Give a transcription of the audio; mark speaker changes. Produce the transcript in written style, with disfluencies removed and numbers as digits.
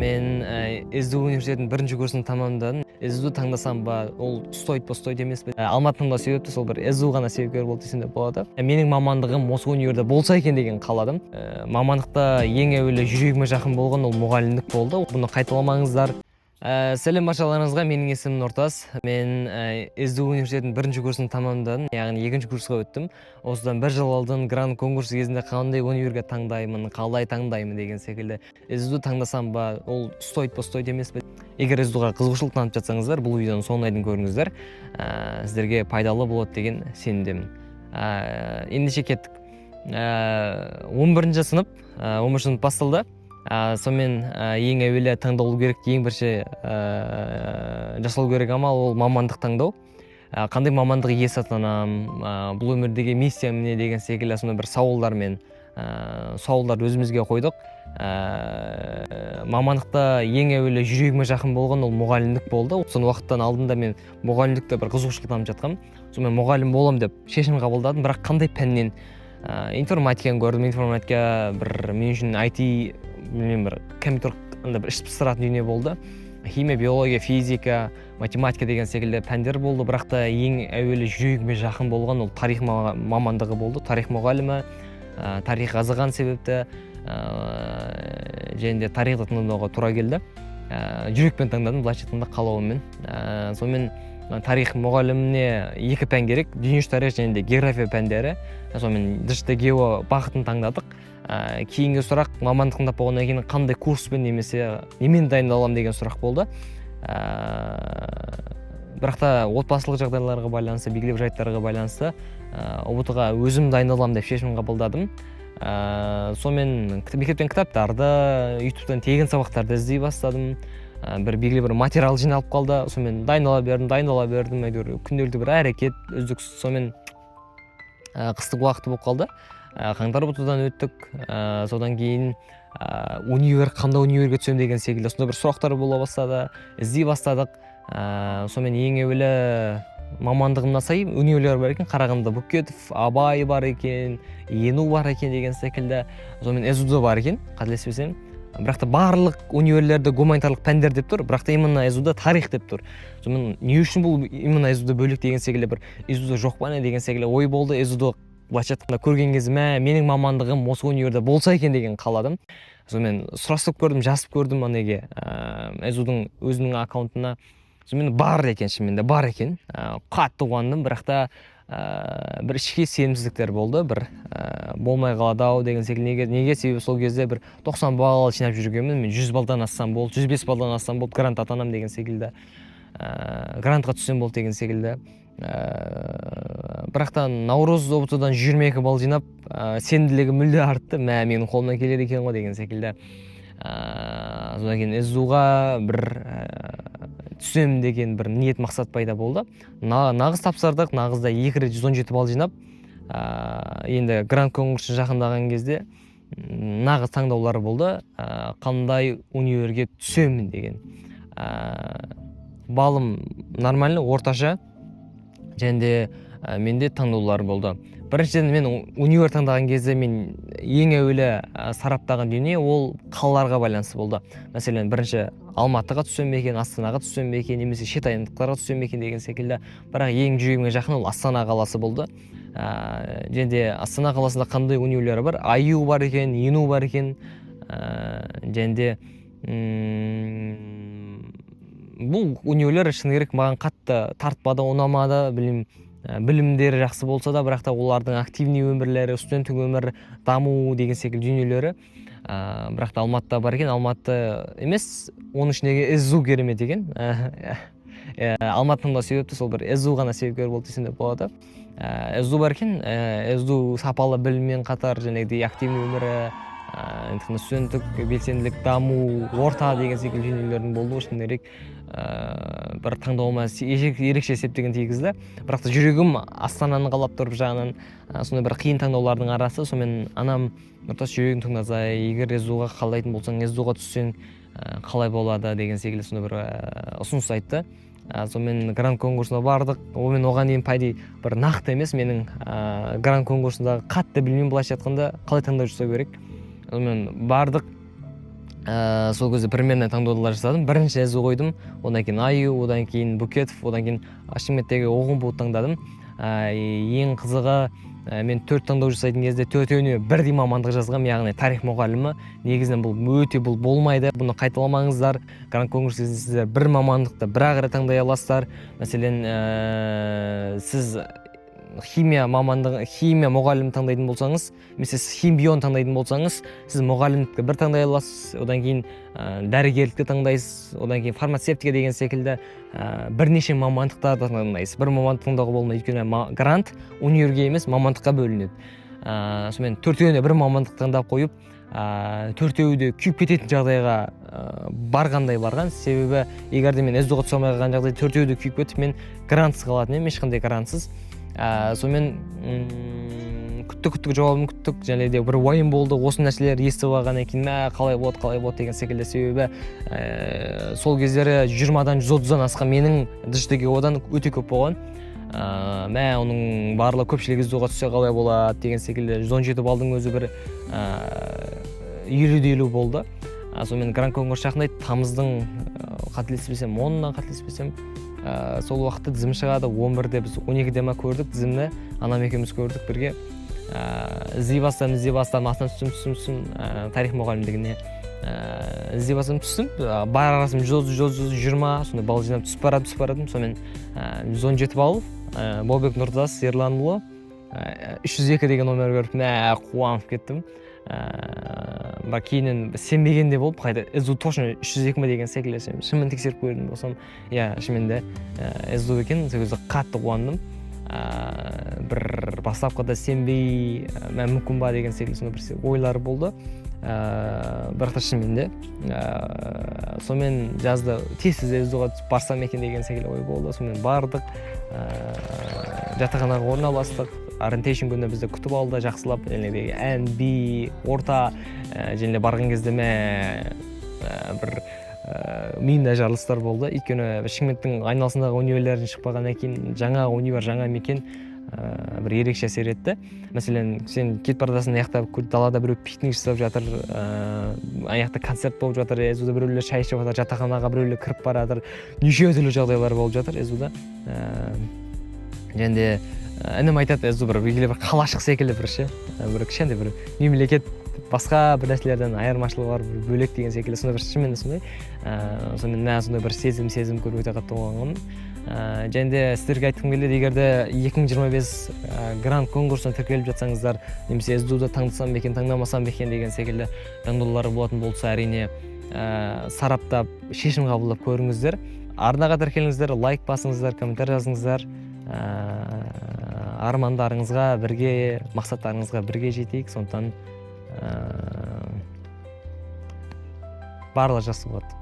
Speaker 1: Мен СДУ университетінің бірінші курсын тамамдадым. СДУ таңдасам ба, ол стоит емес пе? Алматы таңдау себепті сол бір СДУ ғана себепкер болды десем де болады. Менің мамандығым осы универде болса екен деген қаладым. Мамандықта ең әуелі жүрегіме жақын болған ол мұғалімдік болды. Бұны қайталамаңыздар. Сәлем баршаларыңызға, менің есімім Нұртас. Мен СДУ университетінің бірінші курсын тамамдадым, яғни екінші курсқа өттім. Осыдан бір жыл алдын грант конкурсы кезінде қандай универге таңдаймын, қалай таңдаймын деген секілді. СДУ таңдасам ба, ол стоит емес пе? Егер СДУға қызығушылық танытып жатсаңыздар, бұл видеоны соңына дейін көріңіздер. Сіздерге пайдалы болады деген сенімдемін. Ендеше кеттік. 11-ші сынып, 11-ші сынып басталды. Сонымен ең әуелі таңдалу керек, ең бірінші жасалу керек амал ол мамандық таңдау. Қандай мамандық иесі атанамын, бұл өмірдегі миссиям не деген секілді сондай бір сауалдар өзімізге қойдық. Мамандықта ең әуелі жүрегіме жақын болған ол мұғалімдік болды. Соны уақыттан алдында мен мұғалімдікте бір қызығушылық танытып жатқам. Сонымен мұғалім боламын деп шешім қабылдадым, бірақ қандай пәннен? Информатиканы көрдім. Информатика бір мен үшін IT, бір компьютер бір іш пыстыратын дүние болды. Химия, биология, физика, математика деген секілді пәндер болды, бірақ та ең әуелі жүрегіме жақын болған ол тарих мамандығы болды. Тарих мұғалімі, тарих азыған себепті және де тарихты таңдауға тура келді. Жүрекпен таңдадым, былайша айтқанда қалауыммен. Сонымен тарих мұғаліміне екі пән керек, дүниежүзі тарих және де география пәндері. Сонымен дышты гео бағытын таңдадық. Кейінгі сұрақ мамандық таңдап болғаннан кейін қандай курспен немесе немен дайындаламын деген сұрақ болды. Бірақ та отбасылық жағдайларға байланысты, белгілі бір жайттарға байланысты ұбт-ға өзім дайындаламын деп шешім қабылдадым. Сонымен мектептен кітаптарды, ютубтан тегін сабақтарды іздей бастадым. Бір белгілі бір материал жиналып қалды. Сонымен дайындала бердім. Күнделікті бір әрекет үздіксіз. Сонымен қыстық уақыты болып қалды. Қаңтар ұбт-дан өттік. Содан кейін қандай универге түсем деген секілді сондай бір сұрақтар бола бастады. Іздей бастадық. Сонымен ең әуелі мамандығымна сай универлер бар екен. Қарағанды Бөкетов, Абай бар екен, ЕНУ бар екен деген секілді. Сонымен СУ бар екен, қателеспесем. Бірақ та барлық универлерде гуманитарлық пәндер деп тұр, бірақ та именно СУ-да тарих деп тұр. Сонымен не үшін бұл именно СУ-да бөлек деген секілді бір СУ-да жоқ па не деген секілді ой болды. СУ-да былайша айтқанда көрген кезде менің мамандығым осы универде болса екен деген қаладым. Сонымен сұрастырып көрдім, жазып көрдім анеге СУ-дың өзінің аккаунтына. Сонымен бар екен. Қатты қуандым, бірақ та бір ішкі сенімсіздіктер болды. Бір болмай қалады деген секілді. Неге? Себебі сол кезде бір 90 балл жинап жүргенмін. Мен 100 балдан ассам болды, 105 балдан ассам болды, грант атанам деген секілді. Грантқа түссем болды деген секілді. Бірақ та Наурыз ұбт-дан 22 балл жинап, сенімділігі мүлде артты. Менің қолымнан келеді екен ғой деген секілді. Содан кейін СУ-ға бір түсем деген бір ниет мақсат пайда болды. Нағыз тапсырдық, нағызда 2 рет 117 балл жинап, енді грант конкурсы жақындаған кезде нағыз таңдаулар болды. Қандай универге түсемін деген. Балым нормальный, орташа, және де менде таңдаулар болды. Біріншіден мен универ таңдаған кезде мен ең әуелі сараптаған дүние ол қалаларға байланысты болды. Мәселен, бірінші Алматыға түссем бе екен, Астанаға түссем бе екен, немесе шет аймақтарға түссем бе екен деген секілді. Бірақ ең жүрегіме жақын ол Астана қаласы болды. Және де Астана қаласында қандай универлері бар? IU бар екен, ЕНУ бар екен. Және де бұл универлер шыны керек маған қатты тартпады, ұнамады, білімдері жақсы болса да, бірақ та олардың активный өмірлері, студенттік өмір даму деген секілді дүниелері. Бірақ та Алматыда бар екен. Алматы емес, оның ішіндегі СУ керемет екен. Алматының да себепті сол бір СУ ғана себепкер болды десем де болады. СУ бар екен. СУ сапалы біліммен қатар жаңағыдай активный өмірі, студенттік белсенділік, даму, орта деген секілді дүниелердің болуы шыны керек бір таңдауыма ерекше септігін тигізді. Бірақ та жүрегім Астананы қалап тұрып жағынан сондай бір қиын таңдаулардың арасы. Сонымен анам Нұртас, жүрегің тыңдаса, егер СУ-ға қалайтын болсаң, СУ-ға түссең қалай болады деген секілді сондай бір ұсыныс айтты. Сонымен грант конкурсына бардық. Мен оған дейін бір нақты емес, менің грант конкурсындағы қатты білмеймін, былайша айтқанда қалай таңдау жасау керек. Сонымен бардық. сол кезде примерно таңдаулар жасадым. Бірінші СУ қойдым, одан кейін аю, одан кейін Букетов, одан кейін Ашиметтегі Оғынбуды таңдадым. Ең қызығы, мен 4 таңдау жасайтын кезде төртеуіне бірдей мамандық жазғам, яғни тарих мұғалімі. Негізінен бұл болмайды. Бұны қайталамаңыздар. Грант конкурс кезінде сіздер бір мамандықты бір-ақ рет таңдай аласыздар. Мәселен, сіз химия мұғалімін таңдайтын болсаңыз, немесе химбион таңдайтын болсаңыз, сіз мұғалімдікті бір таңдай аласыз, одан кейін дәрігерлікті таңдайсыз, одан кейін фармацевтика деген секілді бірнеше мамандықтарды таңдайсыз. Бір мамандық таңдауға болмайды, өйткені грант универге емес, мамандыққа бөлінеді. Сонымен төртеуіне бір мамандық таңдап қойып, төртеуі де күйіп кететін жағдайға барған. Себебі егер де мен СДО-ға түсе алмай қалған жағдайда төртеуі де күйіп кетіп, мен грантсыз қалатын едім, ешқандай грантсыз. Сонымен күттік жауабын күттік, және де бір уайым болды. Осы нәрселер естіп алғаннан кейін қалай болады деген секілді. Себебі сол кездері 20-дан 130-дан асқан менің ДЖТ-ге одан өте көп болған. Оның барлығы көпшілік СДО-ға түссе қалай болады деген секілді. 117 балдың өзі бір 50-50 болды. Сонымен грант конкурс жақындайды. Тамыздың қателеспесем 10-нан қателеспесем сол уақытта тізім шығады. 11-де біз 12-де көрдік тізімді, анам екеуміз көрдік бірге. Іздей бастадым, астан түстім тарих мұғалімдігіне. Іздей бастадым, түстім. Бар арасым 120, сонда бал жинап түсіп барадым. Сонымен 117 бал, Баубек Нұртас Ерланұлы 302 деген номер көріп, қуанып кеттім. Бірақ кейіннен сенбегенде болып, қайда СДО точно 302 ме деген секілді, шынымен тексеріп көрдім болсам, шынымен де СДО екен, сол кезде қатты қуандым. Бір бастапқыда сенбей, мүмкін ба деген секілді сонда бір ойлар болды. Бірақ та шынымен де сонымен жазды, тезсіз СДО-ға барсам екен деген секілді ой болды. Сонымен бардық, жатақханаға орналастық. Ориентейшн күні бізді күтіп алды, жақсылап, ән, би, орта, және барған кезде бір миымда жарылыстар болды. Өйткені Шымкенттің айналасындағы универден шықпағаннан кейін жаңа универ, жаңа мекен бір ерекше әсер етті. Мәселен, сен кетіп бара жатырсың, аяқта далада біреу пикник жасап жатыр, аяқта концерт болып жатыр, СУ-да біреулер шай ішіп жатыр, жатақханаға біреулер кіріп бара жатыр, неше түрлі жағдайлар болып жатыр СУ-да. Және де інім айтады, СУ бір қалашық секілді бір кішкентай бір мемлекет, басқа бір нәрселерден айырмашылығы бар, бір бөлек деген секілді, сондай бір шынымен де сондай. Сонымен сондай бір сезім көріп өте қатты болғанмын. Және де сіздерге айтқым келеді, егер де 2025 грант конкурсына тіркеліп жатсаңыздар, немесе СДО-да таңдасам ба екен, таңдамасам ба екен деген секілді таңдаулары болатын болса, әрине сараптап, шешім қабылдап көріңіздер. Арнаға тіркеліңіздер, лайк басыңыздар, комментарий жазыңыздар. Армандарыңызға бірге, мақсаттарыңызға бірге жетейік. Сондықтан барлығы жақсы болады.